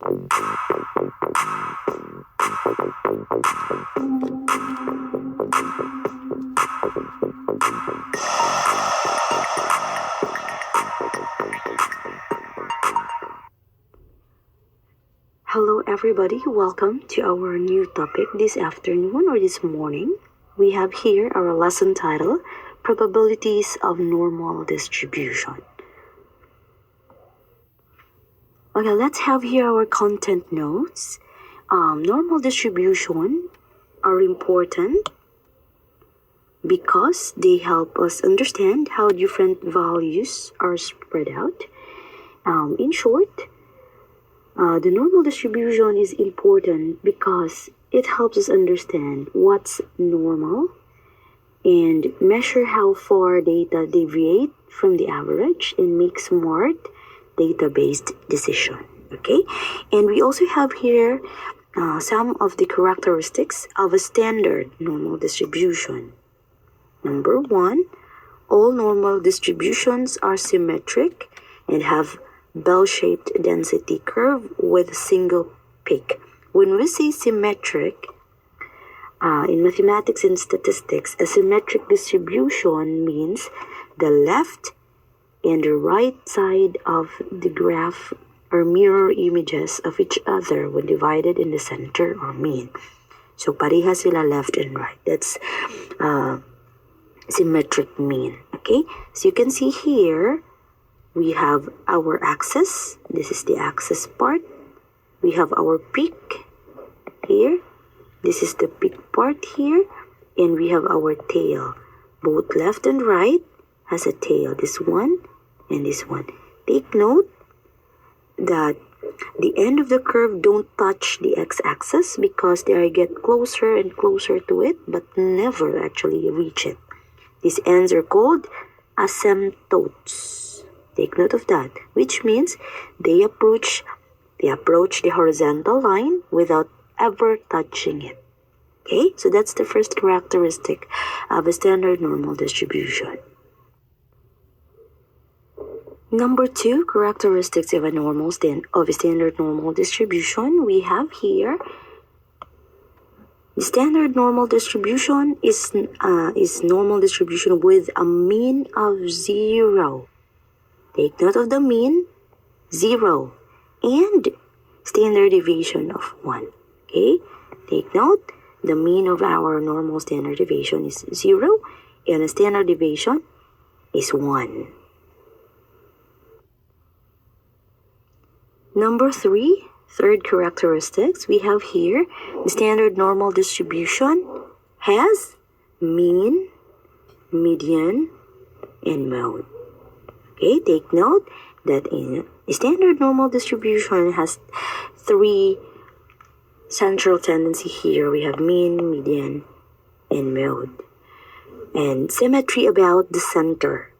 Hello everybody, welcome to our new topic this afternoon or this morning. We have here our lesson title, Probabilities of Normal Distribution. Okay, let's have here our content notes. Normal distribution are important because they help us understand how different values are spread out. In short, the normal distribution is important because it helps us understand what's normal and measure how far data deviate from the average and make smart data-based decision. Okay, and we also have here some of the characteristics of a standard normal distribution. Number one, all normal distributions are symmetric and have bell-shaped density curve with a single peak. When we say symmetric, in mathematics and statistics, a symmetric distribution means the left and the right side of the graph are mirror images of each other when divided in the center or mean. So parehas sila left and right. That's symmetric mean. Okay, so you can see here, we have our axis. This is the axis part. We have our peak here. This is the peak part here. And we have our tail. Both left and right has a tail. This one and this one. Take note that the end of the curve don't touch the x-axis because they get closer and closer to it but never actually reach it. These ends are called asymptotes. Take note of that, which means they approach the horizontal line without ever touching it. Okay, so that's the first characteristic of a standard normal distribution. Number two, characteristics of a standard normal distribution. We have here the standard normal distribution is normal distribution with a mean of 0. Take note of the mean, 0, and standard deviation of 1. Okay, take note, the mean of our normal standard deviation is 0, and the standard deviation is 1. Number three, third characteristics, we have here, the standard normal distribution has mean, median, and mode. Okay, take note that in a standard normal distribution has three central tendency here. We have mean, median, and mode. And symmetry about the center.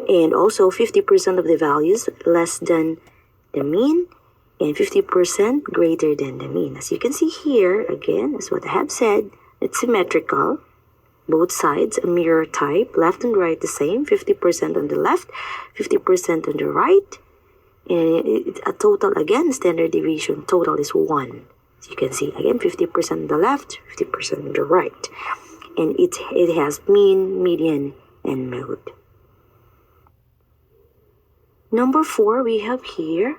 And also 50% of the values less than the mean and 50% greater than the mean. As you can see here, again, as what I have said, it's symmetrical. Both sides, a mirror type, left and right the same, 50% on the left, 50% on the right. And a total, again, standard deviation total is 1. So you can see, again, 50% on the left, 50% on the right. And it has mean, median, and mode. Number 4, we have here,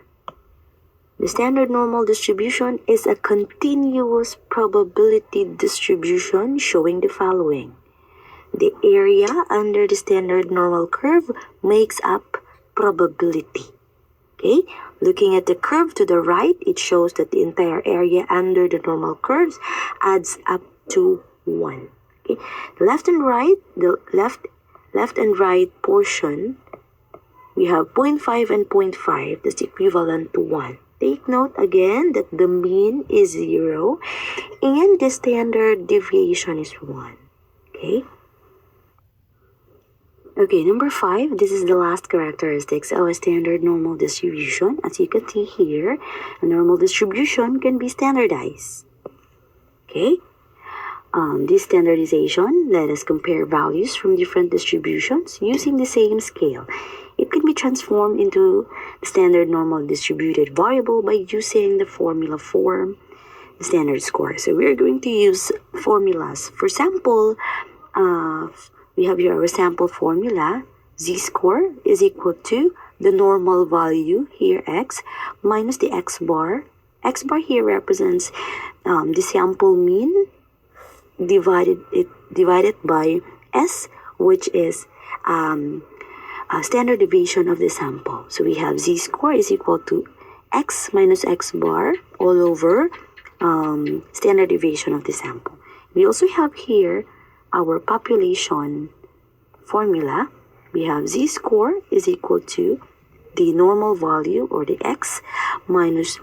the standard normal distribution is a continuous probability distribution showing the following. The area under the standard normal curve makes up probability. Okay, looking at the curve to the right, it shows that the entire area under the normal curves adds up to 1. Okay, left and right, the left and right portion, we have 0.5 and 0.5, that's equivalent to 1. Take note again that the mean is 0 and the standard deviation is 1. Okay? Okay, number 5, this is the last characteristics of a standard normal distribution. As you can see here, a normal distribution can be standardized. Okay? This standardization let us compare values from different distributions using the same scale. it can be transformed into the standard normal distributed variable by using the formula form, the standard score. So we're going to use formulas. For sample, we have here our sample formula. Z-score is equal to the normal value, here x, minus the x-bar. X-bar here represents the sample mean divided by S, which is a standard deviation of the sample. So we have z-score is equal to x minus x-bar all over standard deviation of the sample. We also have here our population formula. We have z-score is equal to the normal value, or the x, minus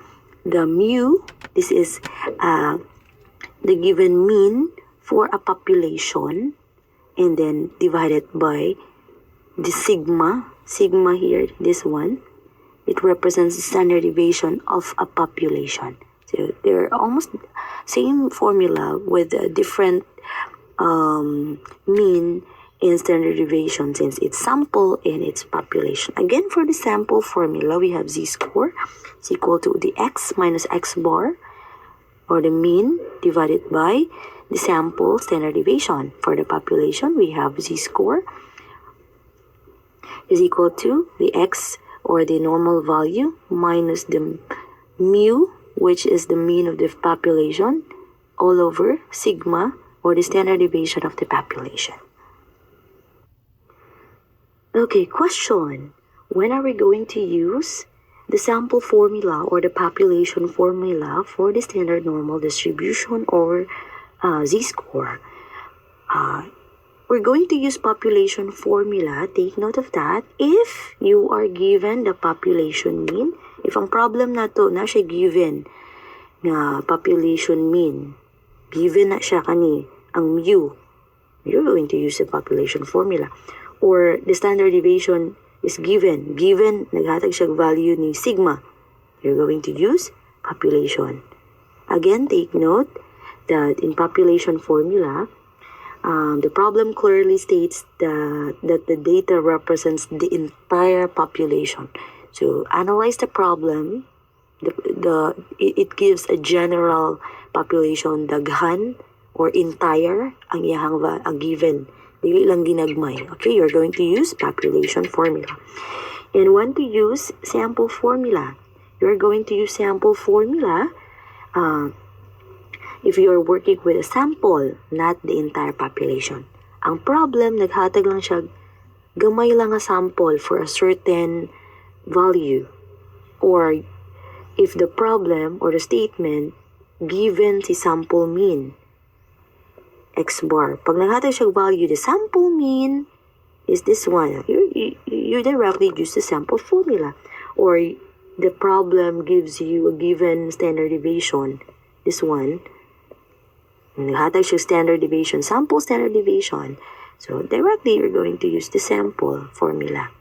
the mu. This is the given mean for a population, and then divided by the sigma. Sigma here, this one, it represents the standard deviation of a population. So they're almost same formula with a different mean in standard deviation, since it's sample and it's population. Again, for the sample formula, we have z-score is equal to the x minus x-bar, or the mean, divided by the sample standard deviation. For the population, we have z-score is equal to the x, or the normal value, minus the mu, which is the mean of the population, all over sigma, or the standard deviation of the population. Okay, question. When are we going to use the sample formula or the population formula for the standard normal distribution, or z-score? We're going to use population formula. Take note of that. If you are given the population mean, if ang problem na to na siya given na population mean, given na siya kani ang mu, you're going to use the population formula. Or the standard deviation is given, naghatag siya value ni sigma, you're going to use population. Again, take note that in population formula, the problem clearly states that the data represents the entire population. So analyze the problem. It gives a general population, daghan or entire ang iyahang given. Dili lang ginagmay. Okay, you're going to use population formula. And when to use sample formula? You're going to use sample formula if you're working with a sample, not the entire population. Ang problem, naghatag lang siya, gamay lang a sample for a certain value. Or if the problem or the statement given si sample mean, x-bar. Pag naghatag siya value, the sample mean is this one. You directly use the sample formula. Or the problem gives you a given standard deviation, this one. Naghatag siya standard deviation, sample standard deviation. So directly you're going to use the sample formula.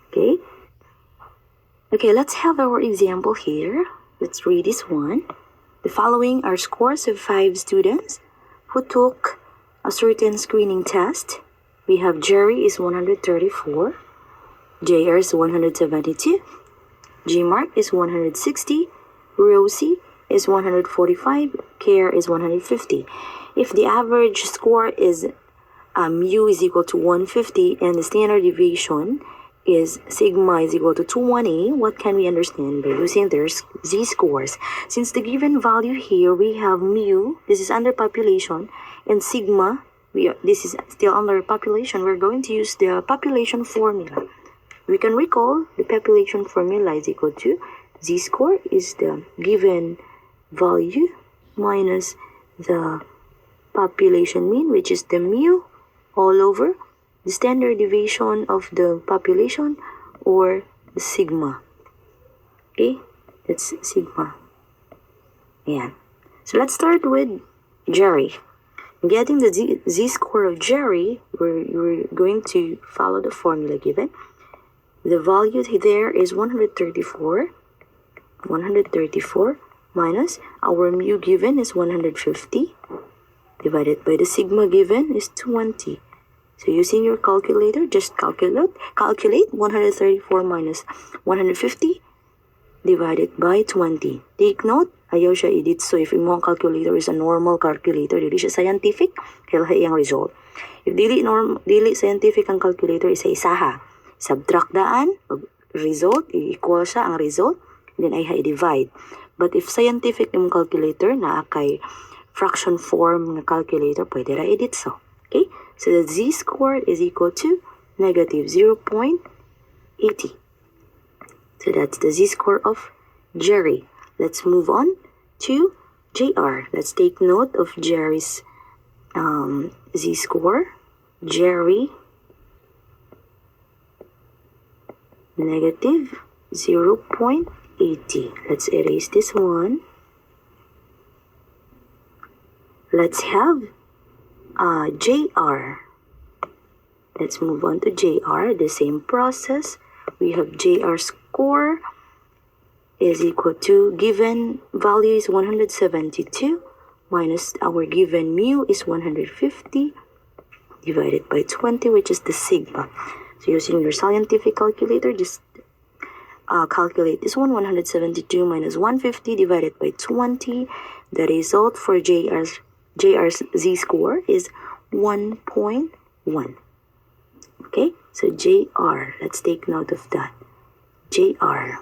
Okay? Okay, let's have our example here. Let's read this one. The following are scores of 5 students who took a certain screening test. We have Jerry is 134, JR is 172, G-Mark is 160, Rosie is 145, Care is 150. If the average score is mu is equal to 150 and the standard deviation is sigma is equal to 218, what can we understand by using their z-scores? Since the given value here, we have mu, this is under population, and sigma, this is still under population, we're going to use the population formula. We can recall the population formula is equal to z-score is the given value minus the population mean, which is the mu, all over the standard deviation of the population, or the sigma. Okay, that's sigma. Yeah. So let's start with Jerry. Getting the z-score of Jerry, we're going to follow the formula given. The value there is 134 minus our mu given is 150 divided by the sigma given is 20. So using your calculator, just calculate 134 minus 150 divided by 20. Take note, ayaw siya edit. So if imong calculator is a normal calculator, dili siya scientific, kailangan iyang result. If dili scientific ang calculator, isa-isaha. Subtract daan, result, i-equal siya ang result, then ay i-divide. But if scientific yung calculator na kay fraction form ng calculator, pwede ra edit so. Okay? So the z-score is equal to negative 0.80. So that's the z-score of Jerry. Let's move on to JR. Let's take note of Jerry's z-score. Jerry, negative 0.80. Let's erase this one. Let's have JR. Let's move on to JR. The same process. We have JR score is equal to given value is 172 minus our given mu is 150 divided by 20, which is the sigma. So using your scientific calculator, just calculate this one. 172 minus 150 divided by 20. The result for JR's z-score is 1.1. Okay, so JR, let's take note of that. JR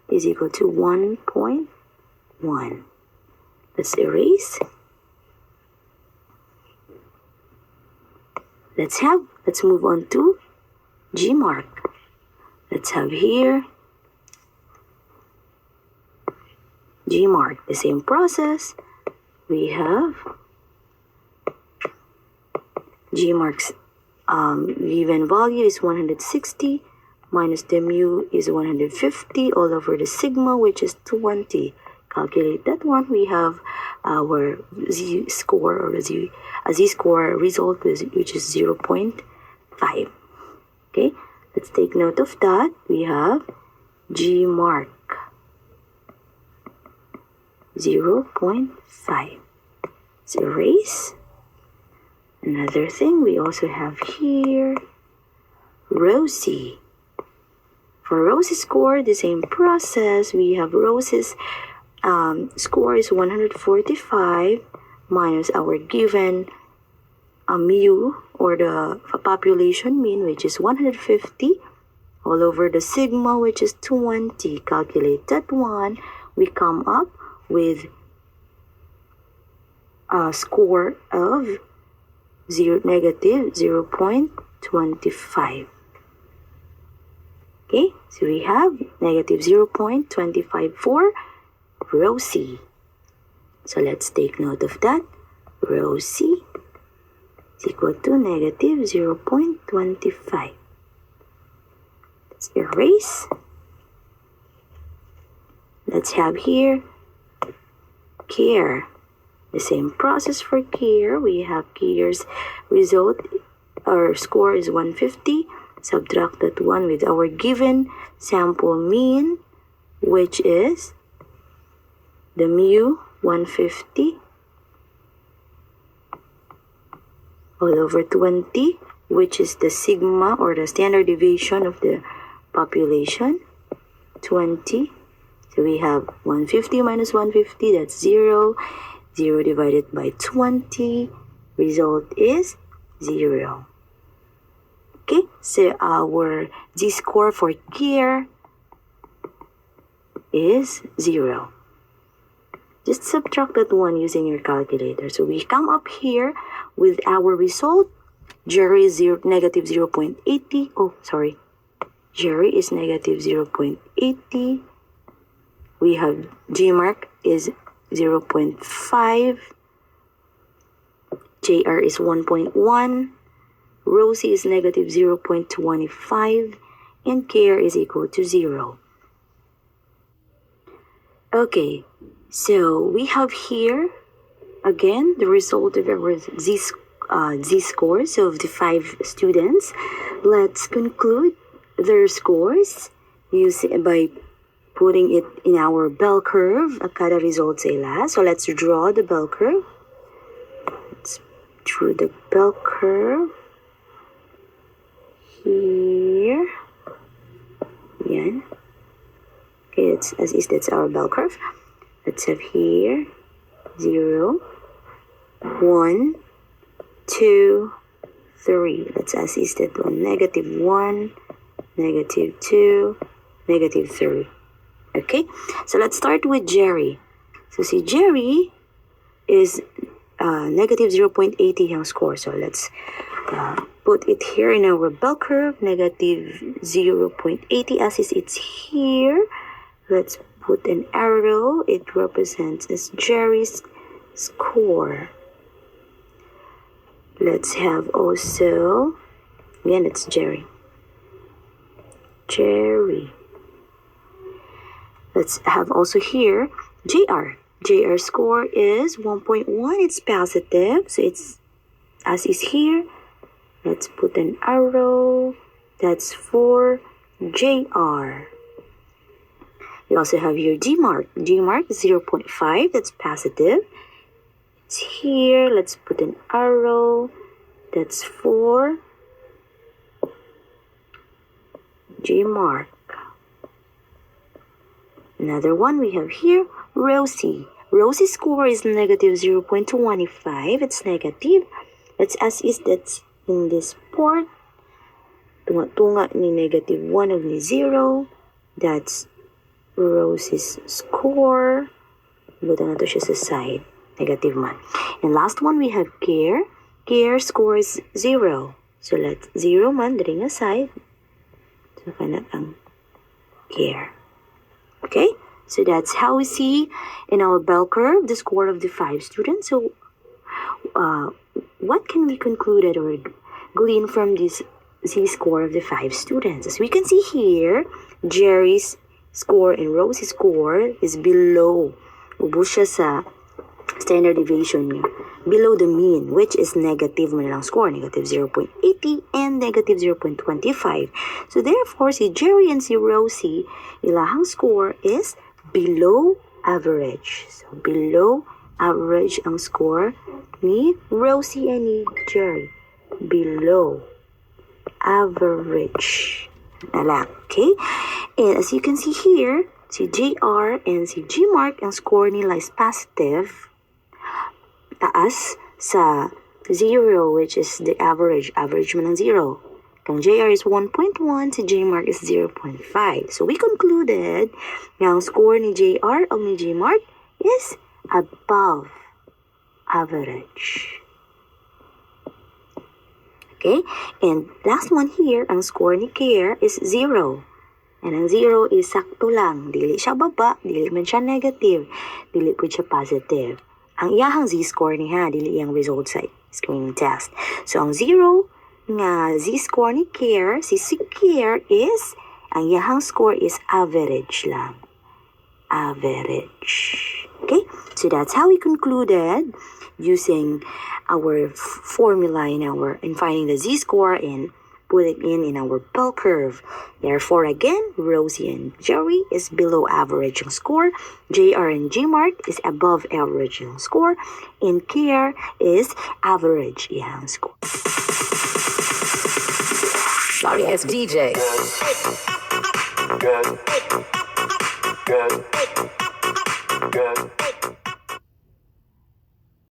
is equal to 1.1. Let's erase. Let's move on to G mark. Let's have here G mark. The same process. We have G marks given value is 160 minus the mu is 150 all over the sigma, which is 20. Calculate that one. We have our z-score or z-score result, which is 0.5. Okay, let's take note of that. We have G mark 0.5. Let's erase. Another thing we also have here, Rosie. For Rosie's score, the same process. We have Rosie's score is 145 minus our given mu or the population mean, which is 150 all over the sigma, which is 20. Calculate that one. We come up with a score of negative 0.25. Okay, so we have negative 0.25 for Rosie. So let's take note of that. Rosie is equal to negative 0.25. Let's erase. Let's have here Care. The same process for Care. We have Care's result, our score is 150. Subtract that one with our given sample mean, which is the mu 150 all over 20, which is the sigma or the standard deviation of the population, 20. So we have 150 minus 150, that's 0. 0 divided by 20, result is 0. Okay, so our z-score for Care is 0. Just subtract that one using your calculator. So we come up here with our result. Jerry is negative 0.80. Oh, sorry. Jerry is negative 0.80. We have G mark is 0.5. JR is 1.1. Rosie is negative 0.25. And Care is equal to 0. Okay, so we have here again the result of our z-scores of the 5 students. Let's conclude their scores by putting it in our bell curve. Kada result sa ila. So let's draw the bell curve. through the bell curve. Here. Yan. Okay, that's our bell curve. Let's have here 0, 1, 2, 3. That's as is that one. -1, -2, -3. Okay, so let's start with Jerry. So see, Jerry is -0.80 ang score. So let's put it here in our bell curve, -0.80 as is it's here. Let's put an arrow. It represents as Jerry's score. Let's have also, again, it's Jerry. Jerry. Let's have also here JR. JR score is 1.1. It's positive, so it's as is here. Let's put an arrow. That's for JR. We also have here G-mark. G-mark is 0.5. That's positive. It's here. Let's put an arrow. That's for G-mark. Another one we have here, Rosie. Rosie's score is -0.25. It's negative. That's as is. That's in this part. Tunga-tunga ni -1 of ni 0. That's Rosie's score. Buta na to siya sa side. Negative man. And last one we have Care. Care score is 0. So let's 0 man diri nga side. So kana ang Care. Okay, so that's how we see in our bell curve the score of the 5 students. So what can we conclude or glean from this z-score of the 5 students? As we can see here, Jerry's score and Rosie's score is below. Ubos siya sa standard deviation niya. Below the mean, which is negative mo nilang score, -0.80 and -0.25. So therefore, si Jerry and si Rosie, ilahang score is below average. So below average ang score ni Rosie and ni Jerry. Below average. Nalang, okay? And as you can see here, si JR and si G-mark, ang score nila is positive. Taas sa 0, which is the average. Average mo ng 0. Kang JR is 1.1, si J-mark is 0.5. So we concluded na ang score ni JR o ni J-mark is above average. Okay? And last one here, ang score ni Care is 0. And ang 0 is sakto lang. Dili siya baba, dili man siya negative, dili po siya positive. Ang iyahang z-score niya, dili iyang result sa screening test. So ang 0 nga z-score ni Care, si Care is, ang iyahang score is average lang. Average. Okay? So that's how we concluded using our formula in finding the z-score and put it in our bell curve. Therefore, again, Rosie and Jerry is below average ang score. JR and G-mark is above average ang score. And Care is average ang score. Sorry, it's DJ. Good. Good. Good.